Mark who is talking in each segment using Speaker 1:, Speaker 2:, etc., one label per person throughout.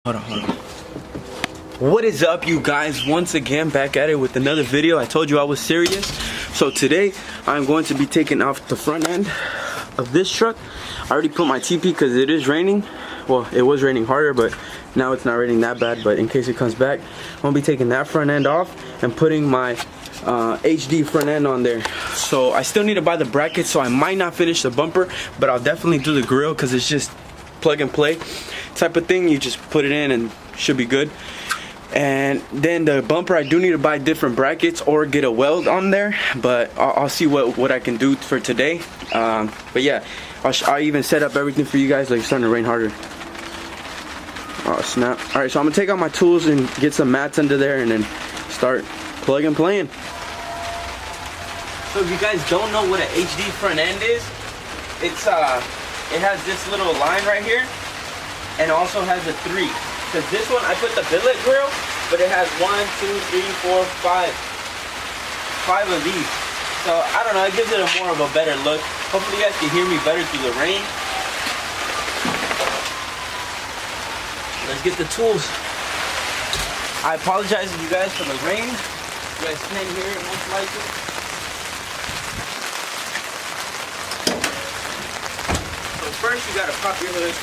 Speaker 1: Hold on. What is up, you guys? Once again, back at it with another video. I told you I was serious. So today, I'm going to be taking off the front end of this truck. I already put my TP because it is raining. Well, it was raining harder, but now it's not raining that bad. But in case it comes back, I'm going to be taking that front end off and putting my HD front end on there. So I still need to buy the bracket, so I might not finish the bumper, but I'll definitely do the grill because it's just plug and play type of thing. You just put it in and should be good. And then the bumper, I do need to buy different brackets or get a weld on there, but I'll see what I can do for today. But yeah, I'll even set up everything for you guys. Like, it's starting to rain harder. Oh snap. Alright, so I'm gonna take out my tools and get some mats under there and then start plug and playing. So if you guys don't know what an HD front end is, it's it has this little line right here and also has a 3. Because this one, I put the billet grill, but it has 1, 2, 3, 4, 5. 5 of these. So, I don't know, it gives it more of a better look. Hopefully you guys can hear me better through the rain. Let's get the tools. I apologize to you guys for the rain. You guys can't hear it most likely. So first you gotta pop your hood.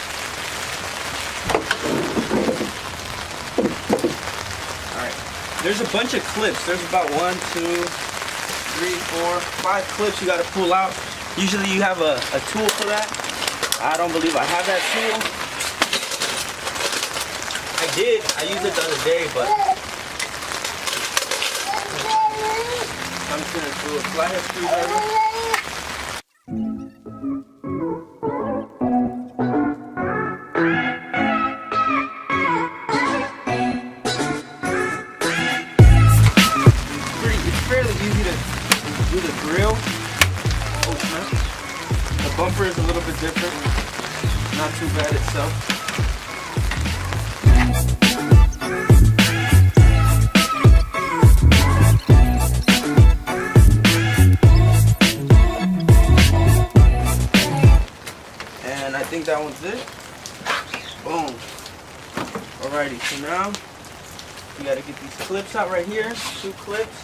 Speaker 1: There's a bunch of clips. There's about 1, 2, 3, 4, 5 clips you gotta pull out. Usually you have a tool for that. I don't believe I have that tool. I did. I used it the other day, but I'm just gonna do a flathead screwdriver. The grill. Oh snap. The bumper is a little bit different. Not too bad itself. And I think that one's it. Boom. Alrighty, so now you gotta get these clips out right here. 2 clips.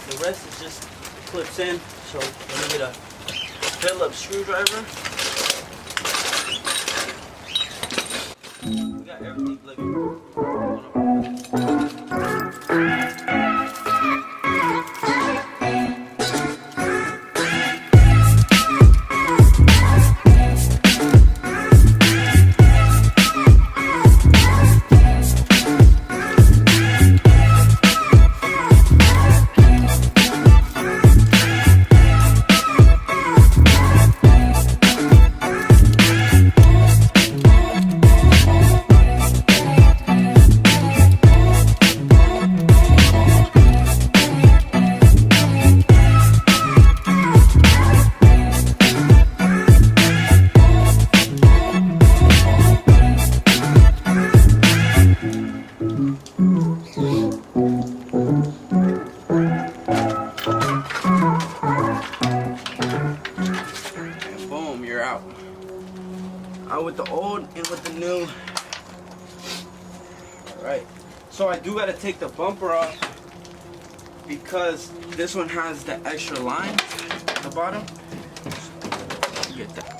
Speaker 1: The rest is just clips in, so let me get a Phillips screwdriver. We got everything looking. Out with the old and with the new. Alright, so I do gotta take the bumper off because this one has the extra line at the bottom. Get that.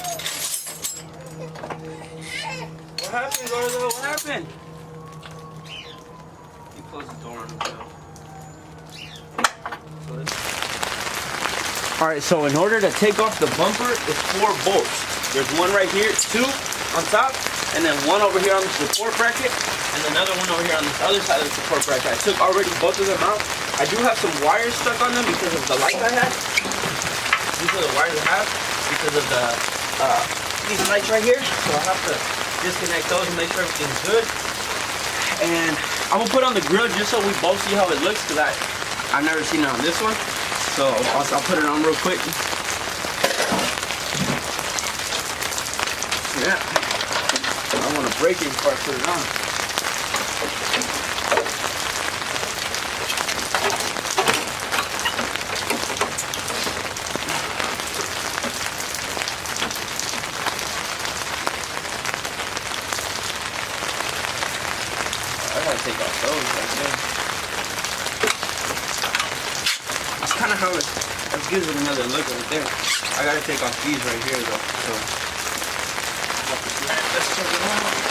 Speaker 1: What happened, Gordo? What happened? You close the door on himself. Alright, so in order to take off the bumper, it's 4 bolts. There's one right here, 2 on top, and then 1 over here on the support bracket, and another one over here on this other side of the support bracket. I took already both of them out. I do have some wires stuck on them because of the light I had. These are the wires I have because of the these lights right here. So I'll have to disconnect those and make sure everything's good. And I'm gonna put on the grill just so we both see how it looks, because I've never seen it on this one. So I'll put it on real quick. Yeah, I want to break it before I put it on. gotta take off those right there. That's kind of how it gives it another look right there. I gotta take off these right here though. So let's check it out.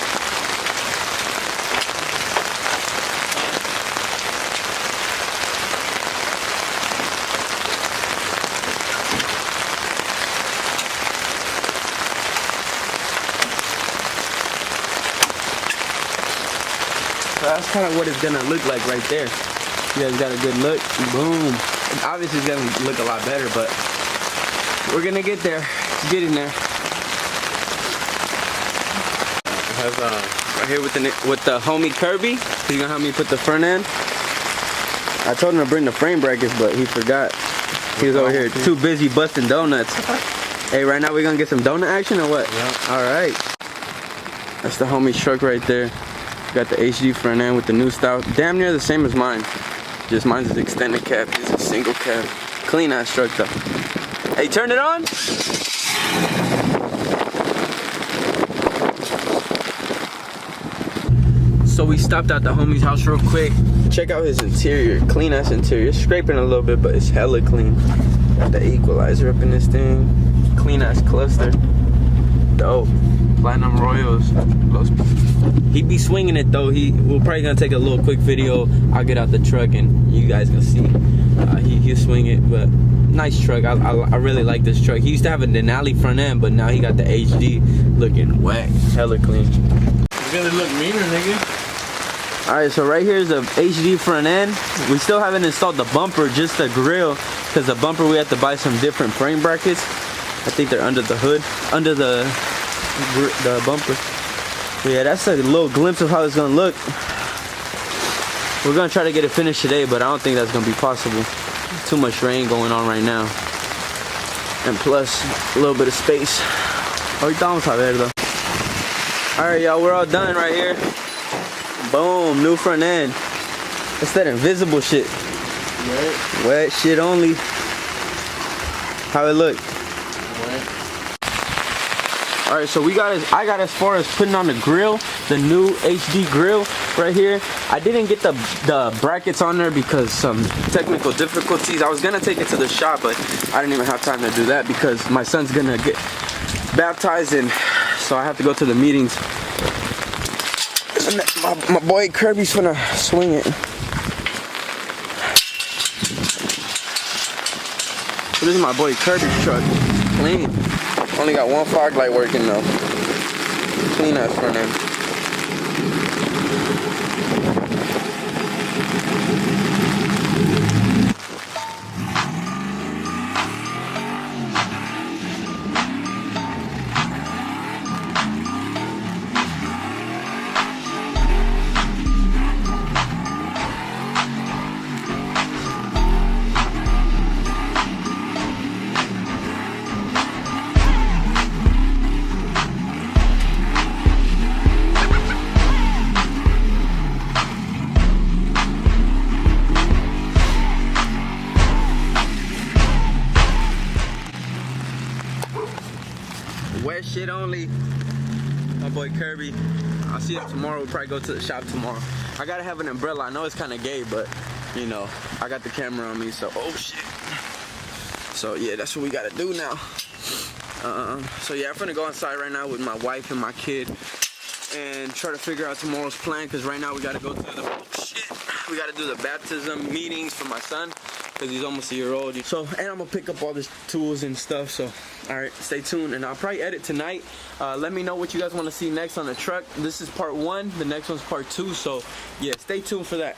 Speaker 1: So that's kind of what it's gonna look like right there. You guys got a good look. Boom. Obviously it's gonna look a lot better, but we're gonna get there. Get in there. Have right here with the homie Kirby. He's gonna help me put the front end. I told him to bring the frame brackets, but he forgot. He was over here too busy busting donuts. Hey, right now we're gonna get some donut action or what? Yeah. All right. That's the homie's truck right there. Got the HD front end with the new style. Damn near the same as mine. Just mine's is extended cab. This is a single cab. Clean ass truck though. Hey, turn it on. So we stopped at the homie's house real quick. Check out his interior. Clean ass interior. It's scraping a little bit, but it's hella clean. Got the equalizer up in this thing. Clean ass cluster. Dope. Platinum Royals. He be swinging it though. We're probably gonna take a little quick video. I'll get out the truck and you guys gonna see. He'll swing it, but nice truck. I really like this truck. He used to have a Denali front end, but now he got the HD looking whack. Hella clean.
Speaker 2: You gotta look meaner, nigga.
Speaker 1: Alright, so right here is the HD front end. We still haven't installed the bumper, just the grill, because the bumper we have to buy some different frame brackets. I think they're under the hood, under the bumper. But yeah, that's a little glimpse of how it's gonna look. We're gonna try to get it finished today, but I don't think that's gonna be possible. Too much rain going on right now, and plus a little bit of space. Ahorita vamos a ver though. Alright y'all, we're all done right here. Boom, new front end. It's that invisible shit. Wet shit only. How it look? Alright, so I got as far as putting on the grill, the new HD grill right here. I didn't get the brackets on there because some technical difficulties. I was gonna take it to the shop, but I didn't even have time to do that because my son's gonna get baptized, and so I have to go to the meetings. And my boy Kirby's gonna swing it. So this is my boy Kirby's truck. Clean. Only got one fog light working though. Clean ass front end. Wet shit only. My boy Kirby. I'll see him tomorrow. We'll probably go to the shop tomorrow. I gotta have an umbrella. I know it's kind of gay, but you know, I got the camera on me, so oh shit. So yeah, that's what we gotta do now. So yeah, I'm gonna go inside right now with my wife and my kid and try to figure out tomorrow's plan, because right now we gotta go to we gotta do the baptism meetings for my son, because he's almost a year old. So, and I'm gonna pick up all the tools and stuff. So, all right, stay tuned, and I'll probably edit tonight. Let me know what you guys want to see next on the truck. This is part 1. The next one's part 2. So, yeah, stay tuned for that.